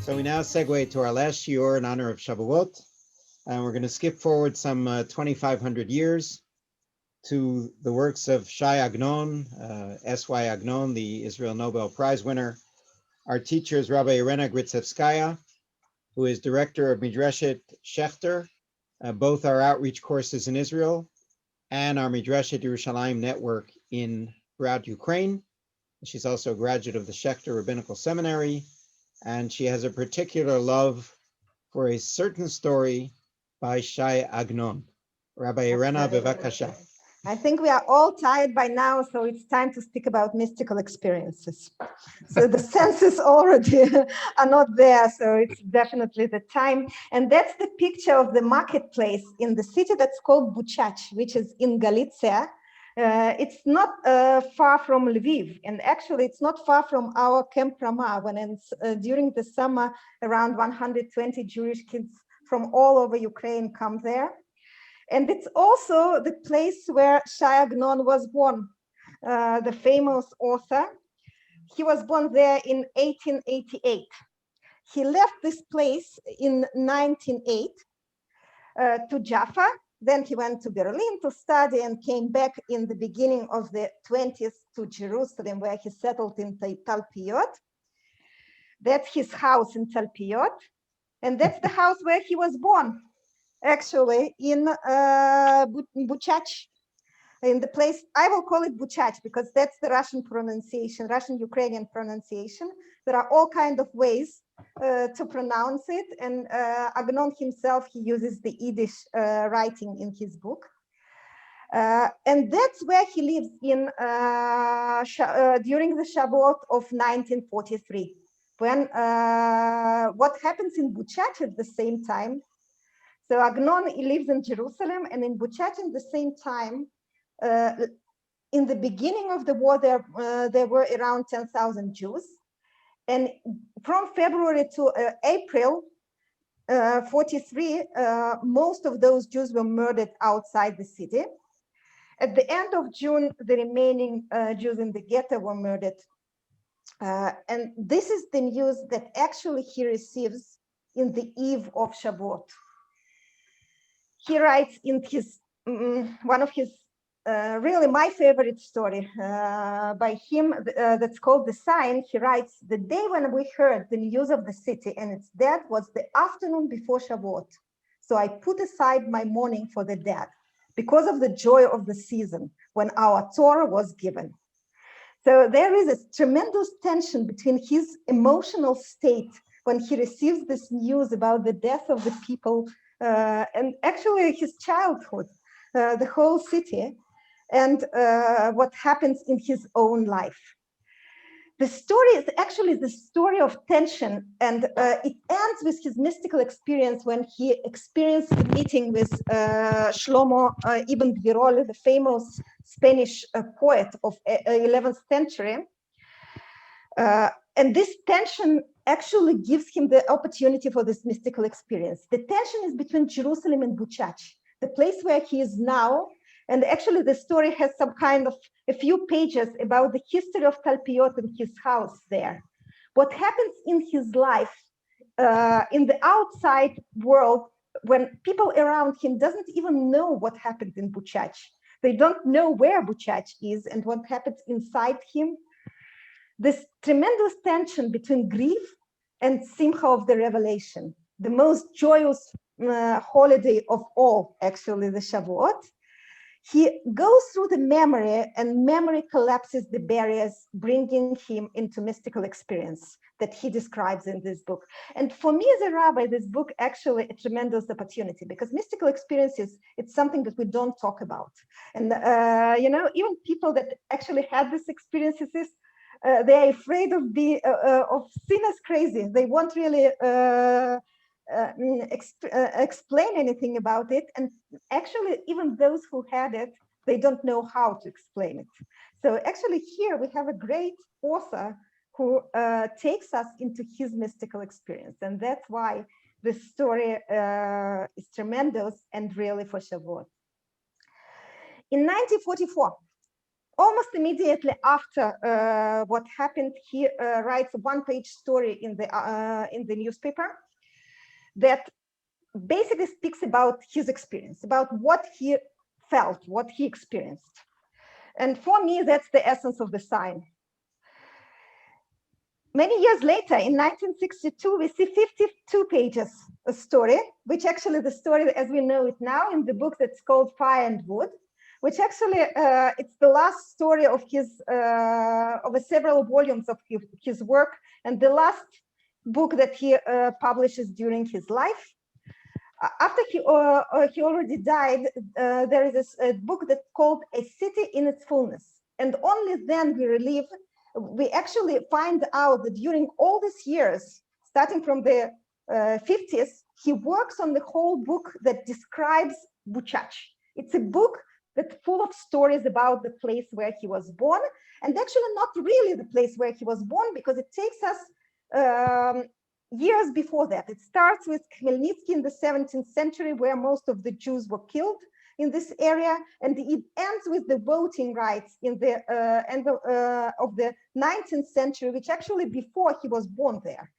So we now segue to our last shiur in honor of Shavuot, and we're going to skip forward some 2,500 years to the works of Shai Agnon, S.Y. Agnon, the Israel Nobel Prize winner. Our teacher is Rabbi Irina Gritsevskaya, who is director of Midreshet Schechter. Both our outreach courses in Israel and our Midreshet Yerushalayim network throughout Ukraine. She's also a graduate of the Schechter Rabbinical Seminary, and she has a particular love for a certain story by Shai Agnon. Rabbi Irina, bevakasha. I think we are all tired by now, so it's time to speak about mystical experiences. So the senses already are not there, so it's definitely the time. And that's the picture of the marketplace in the city that's called Buczacz, which is in Galicia. It's not far from Lviv, and actually it's not far from our Camp Ramah. When during the summer, around 120 Jewish kids from all over Ukraine come there. And it's also the place where Shai Agnon was born, the famous author. He was born there in 1888. He left this place in 1908 to Jaffa. Then he went to Berlin to study and came back in the beginning of the 20th to Jerusalem, where he settled in Talpiot. That's his house in Talpiot. And that's the house where he was born. Actually, in Buczacz, in the place, I will call it Buczacz because that's the Russian pronunciation, Russian-Ukrainian pronunciation. There are all kinds of ways to pronounce it, and Agnon himself, he uses the Yiddish writing in his book. And that's where he lives in during the Shavuot of 1943. When what happens in Buczacz at the same time. So Agnon, he lives in Jerusalem, and in Buczacz at the same time, in the beginning of the war, there were around 10,000 Jews. And from February to April 43, most of those Jews were murdered outside the city. At the end of June, the remaining Jews in the ghetto were murdered. And this is the news that actually he receives in the eve of Shavuot. He writes in his one of his really my favorite story by him that's called The Sign. He writes, the day when we heard the news of the city and its death was the afternoon before Shavuot. So I put aside my mourning for the dead because of the joy of the season when our Torah was given. So there is a tremendous tension between his emotional state when he receives this news about the death of the people and actually his childhood, the whole city, and what happens in his own life. The story is actually the story of tension, and it ends with his mystical experience when he experienced the meeting with Shlomo ibn Birol, the famous Spanish poet of 11th century. And this tension actually gives him the opportunity for this mystical experience. The tension is between Jerusalem and Buczacz, the place where he is now. And actually the story has some kind of a few pages about the history of Talpiot and his house there. What happens in his life in the outside world when people around him doesn't even know what happened in Buczacz. They don't know where Buczacz is and what happens inside him. This tremendous tension between grief and simcha of the revelation, the most joyous holiday of all, actually, the Shavuot. He goes through the memory, and memory collapses the barriers, bringing him into mystical experience that he describes in this book. And for me as a rabbi, this book actually a tremendous opportunity because mystical experiences, it's something that we don't talk about. And, even people that actually had these experiences, they're afraid of seeing as crazy. They won't really explain anything about it. And actually, even those who had it, they don't know how to explain it. So actually here we have a great author who takes us into his mystical experience. And that's why this story is tremendous and really for Shavuot. In 1944, almost immediately after what happened, he writes a one-page story in the newspaper that basically speaks about his experience, about what he felt, what he experienced. And for me, that's the essence of the sign. Many years later, in 1962, we see 52 pages of story, which actually the story as we know it now in the book that's called Fire and Wood, which actually it's the last story of his of several volumes of his work, and the last book that he publishes during his life. After he already died, there is a book that's called A City in its Fullness, and only then we actually find out that during all these years, starting from the 50s, he works on the whole book that describes Buczacz. It's a book that's full of stories about the place where he was born, and actually not really the place where he was born, because it takes us years before that. It starts with Khmelnytsky in the 17th century, where most of the Jews were killed in this area, and it ends with the voting rights in the end of the 19th century, which actually before he was born there,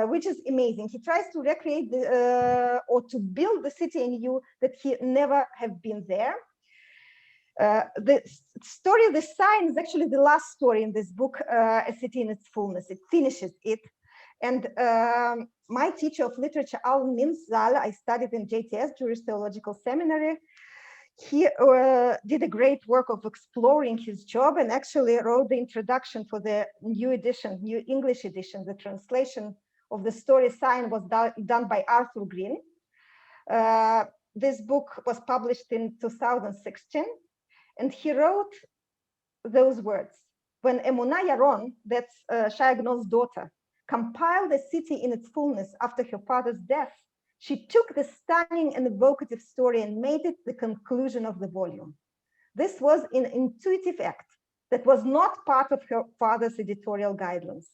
which is amazing. He tries to recreate or to build the city anew that he never have been there. The story of the sign is actually the last story in this book, A City in its Fullness. It finishes it. And my teacher of literature, Alan Minzal, I studied in JTS, Jewish Theological Seminary. He did a great work of exploring his job and actually wrote the introduction for the new edition, new English edition. The translation of the story Sign was done by Arthur Green. This book was published in 2016, and he wrote those words. When Emunah Yaron, that's Shai Agnon's daughter, compiled a city in its fullness after her father's death, she took the stunning and evocative story and made it the conclusion of the volume. This was an intuitive act that was not part of her father's editorial guidelines.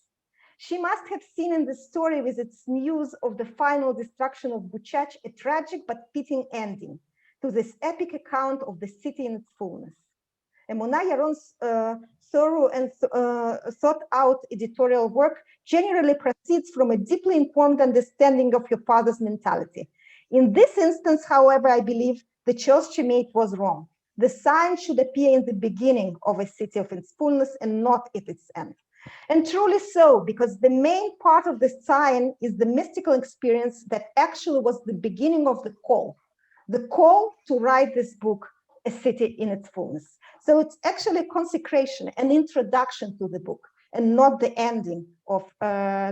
She must have seen in the story with its news of the final destruction of Buczacz a tragic but fitting ending to this epic account of the city in its fullness. Emunah Yaron's thorough and thought-out editorial work generally proceeds from a deeply informed understanding of your father's mentality. In this instance, however, I believe the choice she made was wrong. The sign should appear in the beginning of a city of its fullness and not at its end. And truly so, because the main part of the sign is the mystical experience that actually was the beginning of the call to write this book, A City in its Fullness. So it's actually a consecration, an introduction to the book, and not the ending of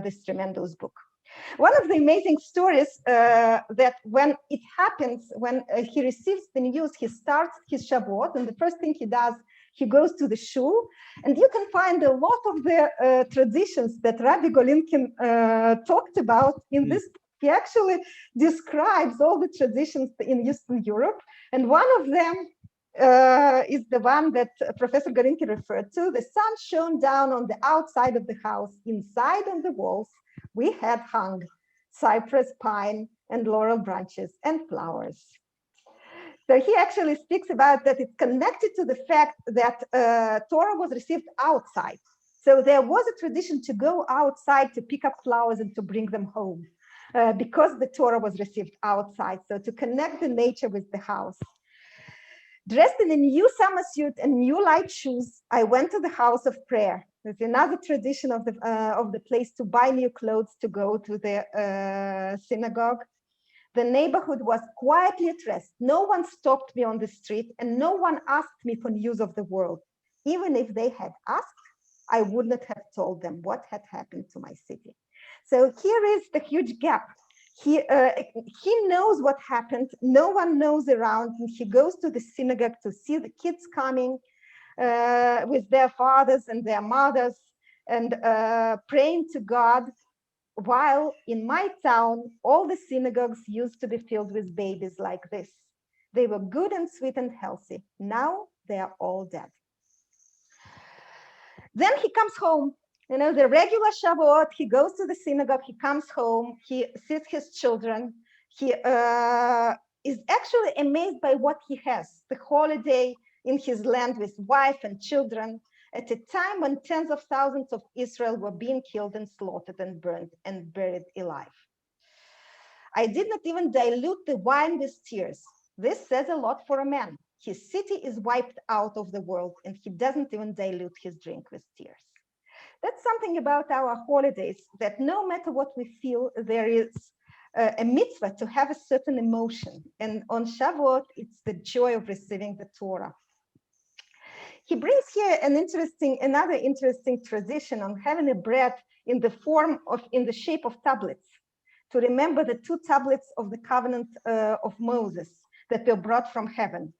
this tremendous book. One of the amazing stories that when it happens, when he receives the news, he starts his Shavuot, and the first thing he does, he goes to the shul, and you can find a lot of the traditions that Rabbi Golinkin talked about in this. He actually describes all the traditions in Eastern Europe, and one of them is the one that Professor Golinkin referred to. The sun shone down on the outside of the house. Inside on the walls, we had hung cypress, pine, and laurel branches and flowers. So he actually speaks about that it's connected to the fact that Torah was received outside. So there was a tradition to go outside to pick up flowers and to bring them home because the Torah was received outside. So to connect the nature with the house. Dressed in a new summer suit and new light shoes, I went to the house of prayer. There's another tradition of the place to buy new clothes to go to the synagogue. The neighborhood was quietly at rest. No one stopped me on the street, and no one asked me for news of the world. Even if they had asked, I would not have told them what had happened to my city. So here is the huge gap. He knows what happened. No one knows around him. He goes to the synagogue to see the kids coming with their fathers and their mothers and praying to God. While in my town, all the synagogues used to be filled with babies like this. They were good and sweet and healthy. Now they are all dead. Then he comes home. You know, the regular Shavuot, he goes to the synagogue, he comes home, he sees his children. He is actually amazed by what he has. The holiday, in his land with wife and children, at a time when tens of thousands of Israel were being killed and slaughtered and burned and buried alive. I did not even dilute the wine with tears. This says a lot for a man. His city is wiped out of the world, and he doesn't even dilute his drink with tears. That's something about our holidays, that no matter what we feel, there is a mitzvah to have a certain emotion. And on Shavuot, it's the joy of receiving the Torah. He brings here another interesting tradition on having a bread in the shape of tablets, to remember the 2 tablets of the covenant of Moses that were brought from heaven.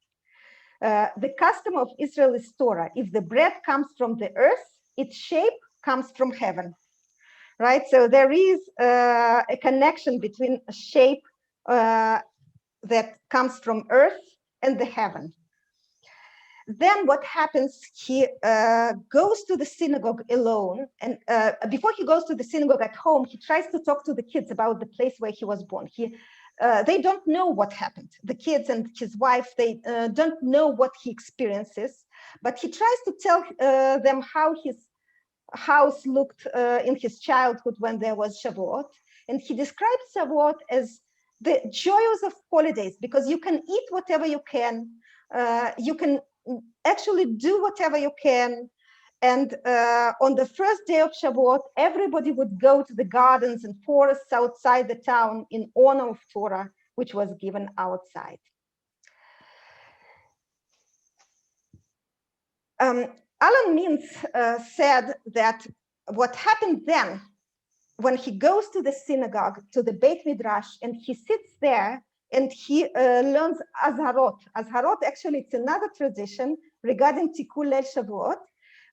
The custom of Israel is Torah. If the bread comes from the earth, its shape comes from heaven, right? So there is a connection between a shape that comes from earth and the heaven. Then what happens, he goes to the synagogue alone, and before he goes to the synagogue at home, he tries to talk to the kids about the place where he was born. They don't know what happened. The kids and his wife, they don't know what he experiences, but he tries to tell them how his house looked in his childhood when there was Shavuot. And he describes Shavuot as the joys of holidays, because you can eat whatever you can actually do whatever you can. And on the first day of Shavuot, everybody would go to the gardens and forests outside the town in honor of Torah, which was given outside. Alan Mintz said that what happened then, when he goes to the synagogue, to the Beit Midrash, and he sits there and he learns Azharot. Azharot, actually, it's another tradition regarding Tikkun Leil Shavuot,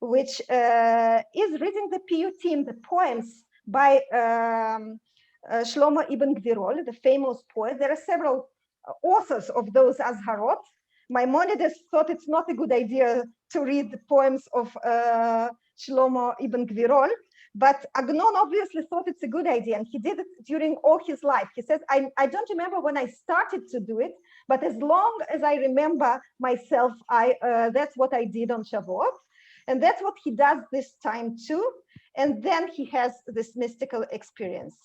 which is reading the piyutim, the poems by Shlomo Ibn Gvirol, the famous poet. There are several authors of those Azharot. Maimonides thought it's not a good idea to read the poems of Shlomo Ibn Gvirol, but Agnon obviously thought it's a good idea, and he did it during all his life. He says, I don't remember when I started to do it, but as long as I remember myself, that's what I did on Shavuot. And that's what he does this time too. And then he has this mystical experience.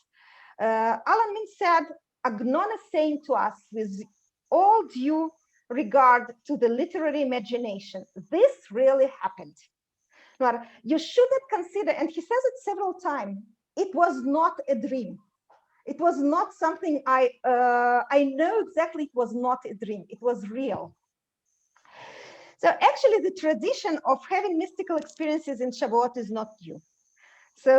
Alan Mintz said, Agnon is saying to us, with all due regard to the literary imagination, this really happened. Now, you should not consider, and he says it several times, it was not a dream. It was not something I know exactly, it was not a dream, it was real. So actually the tradition of having mystical experiences in Shavuot is not new. So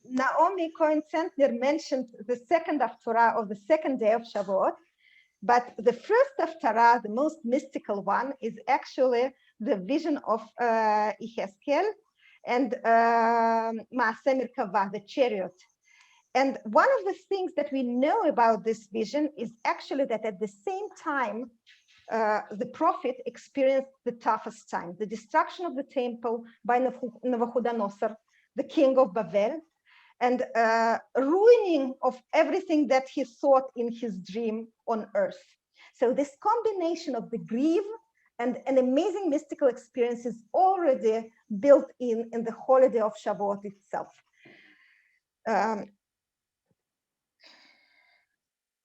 Naomi Cohen-Sentner mentioned the second Haftarah of the second day of Shavuot, but the first Haftarah, the most mystical one, is actually the vision of Yechezkel and Maaseh Merkavah, the chariot. And one of the things that we know about this vision is actually that at the same time, the prophet experienced the toughest time, the destruction of the temple by Nabuchodonosor, the king of Babel, and ruining of everything that he thought in his dream on earth. So this combination of the grief and an amazing mystical experience is already built in the holiday of Shavuot itself.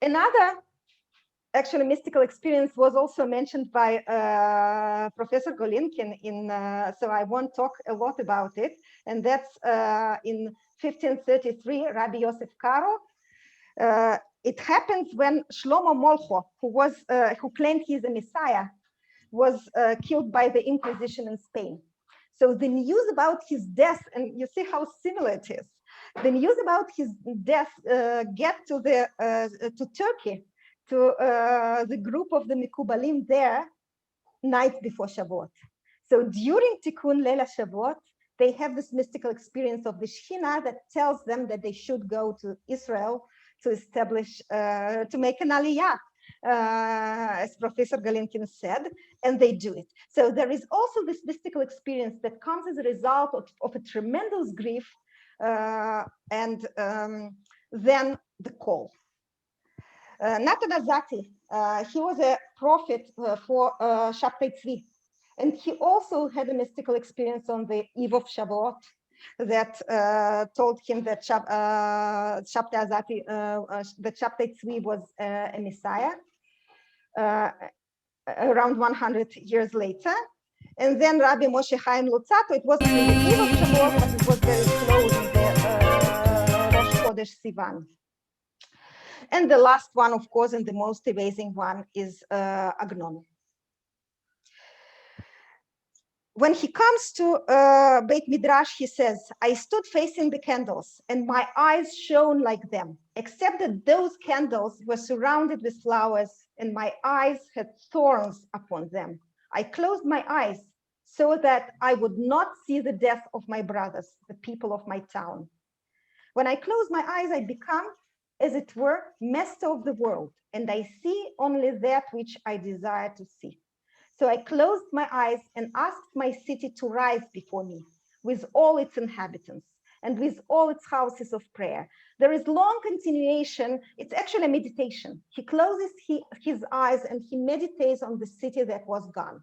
Another actually mystical experience was also mentioned by Professor Golinkin so I won't talk a lot about it, and that's in 1533, Rabbi Yosef Karo. It happens when Shlomo Molcho, who claimed he's a Messiah, was killed by the Inquisition in Spain. So the news about his death, and you see how similar it is, the news about his death get to Turkey, to the group of the Mikubalim there, night before Shavuot. So during Tikkun Leil Shavuot, they have this mystical experience of the Shekhinah that tells them that they should go to Israel to establish, to make an aliyah, as Professor Golinkin said, and they do it. So there is also this mystical experience that comes as a result of a tremendous grief, and then the call. Natan Azati he was a prophet for Shabtai Tzvi. And he also had a mystical experience on the eve of Shavuot that told him that Shabtai Tzvi was a Messiah around 100 years later. And then Rabbi Moshe Chaim Luzzatto, it was in the eve of Shavuot, but it was very close in the Rosh Chodesh Sivan. And the last one, of course, and the most amazing one is Agnon. When he comes to Beit Midrash, he says, I stood facing the candles and my eyes shone like them, except that those candles were surrounded with flowers and my eyes had thorns upon them. I closed my eyes so that I would not see the death of my brothers, the people of my town. When I close my eyes, I become, as it were, master of the world, and I see only that which I desire to see. So I closed my eyes and asked my city to rise before me with all its inhabitants and with all its houses of prayer. There is long continuation. It's actually a meditation. He closes his eyes and he meditates on the city that was gone.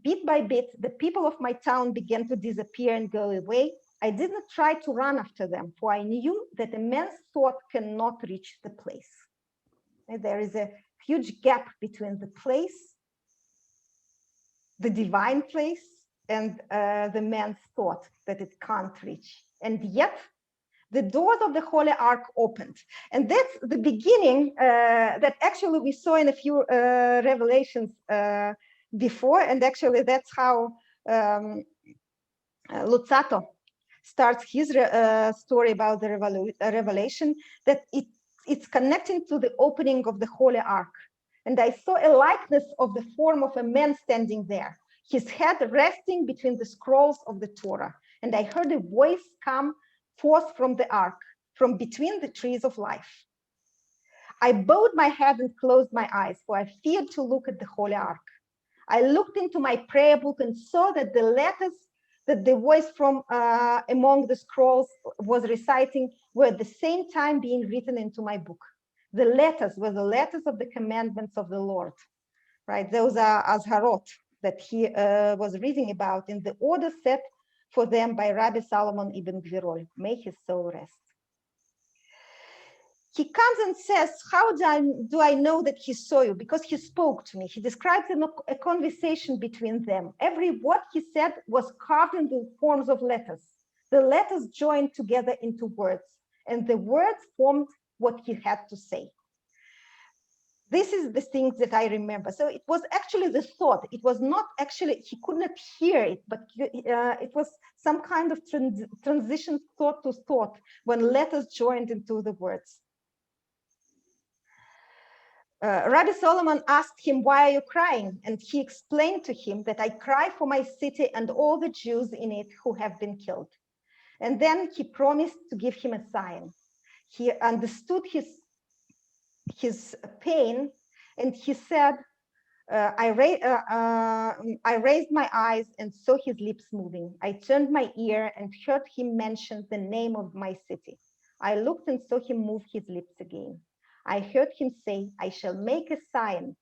Bit by bit, the people of my town began to disappear and go away. I did not try to run after them, for I knew that a man's thought cannot reach the place. And there is a huge gap between the place, the divine place, and the man's thought that it can't reach. And yet, the doors of the Holy Ark opened. And that's the beginning that actually we saw in a few revelations before. And actually, that's how Luzzatto starts his story about the revelation, that it's connecting to the opening of the Holy Ark. And I saw a likeness of the form of a man standing there, his head resting between the scrolls of the Torah. And I heard a voice come forth from the ark, from between the trees of life. I bowed my head and closed my eyes, for I feared to look at the Holy Ark. I looked into my prayer book and saw that the letters that the voice from among the scrolls was reciting were at the same time being written into my book. The letters were the letters of the commandments of the Lord, right? Those are Azharot that he was reading about in the order set for them by Rabbi Solomon ibn Gvirol. May his soul rest. He comes and says, how do I know that he saw you? Because he spoke to me. He describes a conversation between them. Every word he said was carved in the forms of letters. The letters joined together into words, and the words formed what he had to say. This is the things that I remember. So it was actually the thought. It was not actually, he could not hear it, but it was some kind of transition thought to thought when letters joined into the words. Rabbi Solomon asked him, why are you crying? And he explained to him that I cry for my city and all the Jews in it who have been killed. And then he promised to give him a sign. He understood his pain, and he said, I raised my eyes and saw his lips moving. I turned my ear and heard him mention the name of my city. I looked and saw him move his lips again. I heard him say, I shall make a sign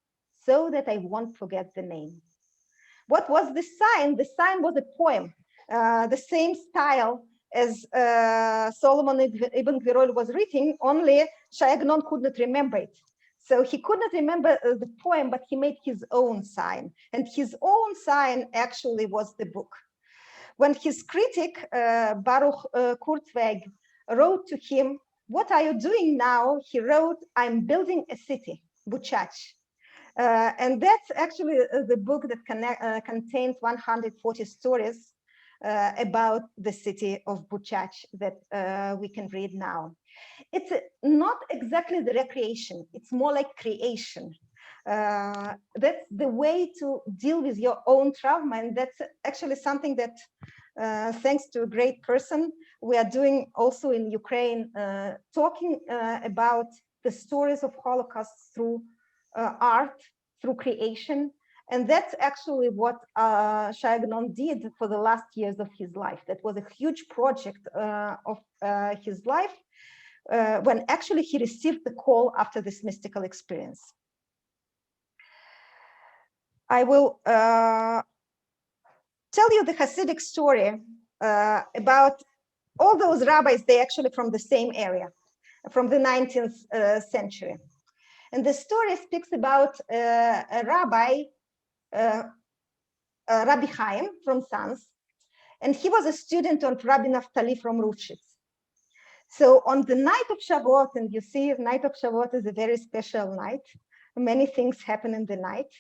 so that I won't forget the name. What was the sign? The sign was a poem, the same style as Solomon ibn Gvirol was writing, only Agnon could not remember it. So he could not remember the poem, but he made his own sign. And his own sign actually was the book. When his critic, Baruch Kurzweig, wrote to him, what are you doing now? He wrote, I'm building a city, Buczacz. And that's actually the book that contains 140 stories about the city of Buczacz that we can read now. It's not exactly the recreation, it's more like creation. That's the way to deal with your own trauma, and that's actually something that thanks to a great person, we are doing also in Ukraine, talking about the stories of Holocaust through art, through creation. And that's actually what Agnon did for the last years of his life. That was a huge project of his life when actually he received the call after this mystical experience. I will tell you the Hasidic story about all those rabbis. They actually from the same area, from the 19th century. And the story speaks about a rabbi, Rabbi Chaim from Sens, and he was a student of Rabbi Naftali from Buczacz. So on the night of Shavuot, and you see, night of Shavuot is a very special night. Many things happen in the night.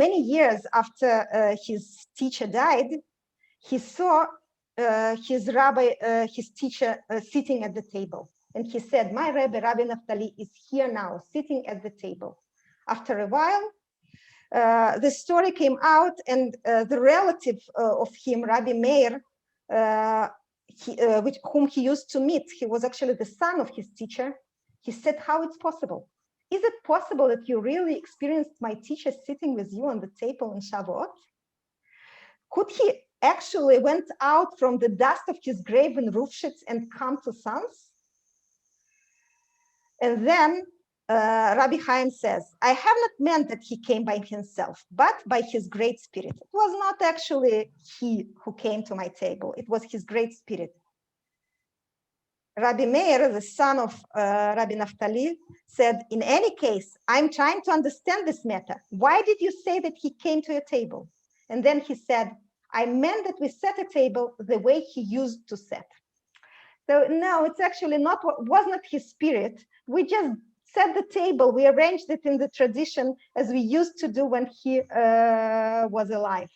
Many years after his teacher died, he saw his teacher sitting at the table. And he said, my Rabbi Naftali is here now, sitting at the table. After a while, the story came out, and the relative of him, Rabbi Meir, whom he used to meet, he was actually the son of his teacher. He said, how it's possible? Is it possible that you really experienced my teacher sitting with you on the table in Shavuot? Could he actually went out from the dust of his grave in Buczacz and come to Sens? And then Rabbi Chaim says, I have not meant that he came by himself, but by his great spirit. It was not actually he who came to my table. It was his great spirit. Rabbi Meir, the son of Rabbi Naftali, said, in any case, I'm trying to understand this matter. Why did you say that he came to your table? And then he said, I meant that we set a table the way he used to set. So no, it's actually not, was not his spirit. We just set the table, we arranged it in the tradition as we used to do when he was alive.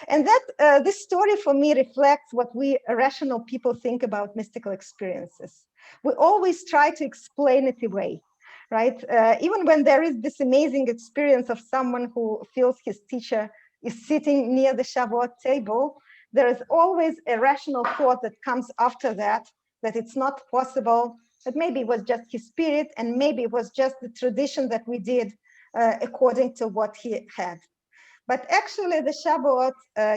And that this story for me reflects what we rational people think about mystical experiences. We always try to explain it away, right? Even when there is this amazing experience of someone who feels his teacher is sitting near the Shavuot table, there is always a rational thought that comes after that, that it's not possible, that maybe it was just his spirit, and maybe it was just the tradition that we did according to what he had. But actually the Shavuot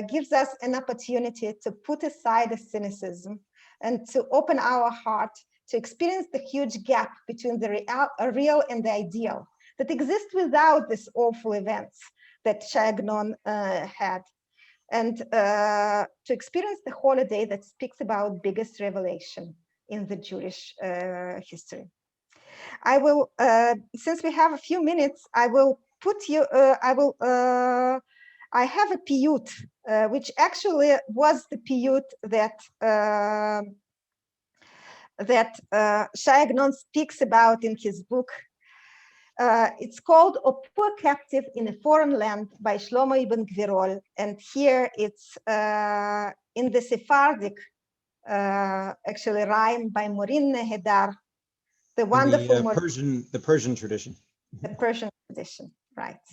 gives us an opportunity to put aside the cynicism and to open our heart to experience the huge gap between the real and the ideal that exists without these awful events that Agnon had, and to experience the holiday that speaks about biggest revelation in the Jewish history. I will, since we have a few minutes, I will put you, I have a piyut, which actually was the piyut that Agnon speaks about in his book. It's called A Poor Captive in a Foreign Land by Shlomo ibn Gvirol. And here it's in the Sephardic, actually rhyme by Morin Nehedar, the wonderful the Persian tradition. The Persian tradition, right.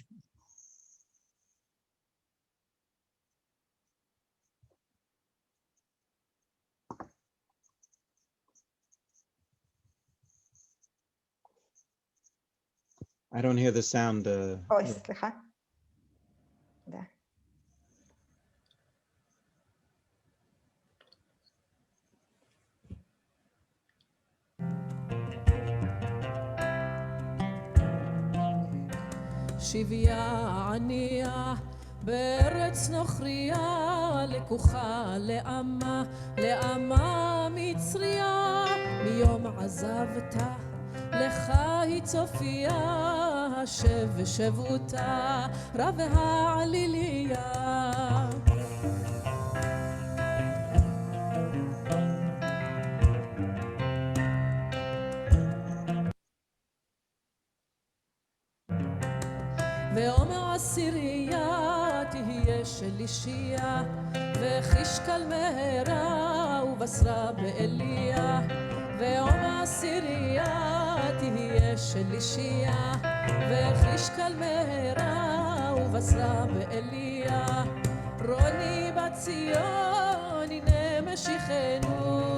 I don't hear the sound. Oh, סליחה. שבייה ענייה בארץ נוכריה, לקוחה לעמה מצריה, מיום עזבתה לך היא צופיה, השב ושבותה רב העליליה. ועומר עשירייה תהיה שלישייה, וחישקל מהרה ובשרה באליה. ועומר עשירייה תהיה שלישייה, וחישקל מהרה ובשרה באליה. רוני בציון הנה משיחנו,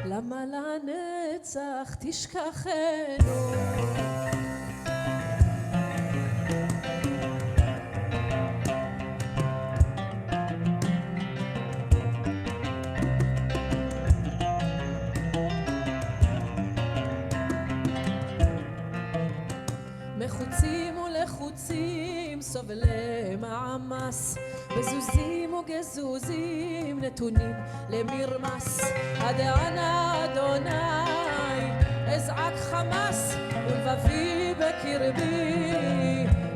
למה לנצח תשכחנו. מחוצים לחוצים סובלי מעמס בזוזים וגזוזים נתונים למרמס הדענה אדוני אזעק חמס ולבבי בקרבי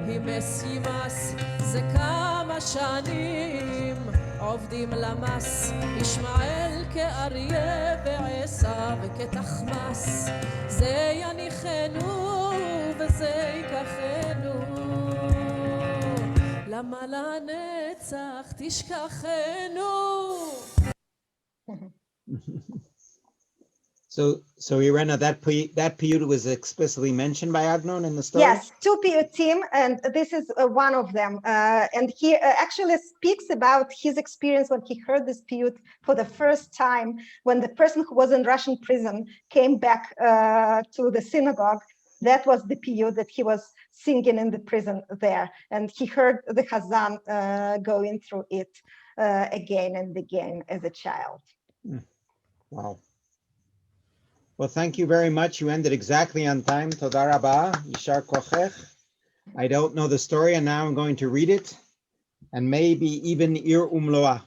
הימס ימס זה כמה שנים עובדים למס ישמעאל כאריה ועשיו כתחמס זה יניחנו וזה ייקחנו למה לנצח תשכחנו. So Irina, that piyut was explicitly mentioned by Agnon in the story? Yes, 2 piyutim, and this is one of them. And he actually speaks about his experience when he heard this piyut for the first time, when the person who was in Russian prison came back to the synagogue. That was the piyut that he was singing in the prison there. And he heard the Chazan going through it again and again as a child. Wow. Well, thank you very much. You ended exactly on time. Toda rabah, yishar kochech. I don't know the story, and now I'm going to read it, and maybe even ir umloa.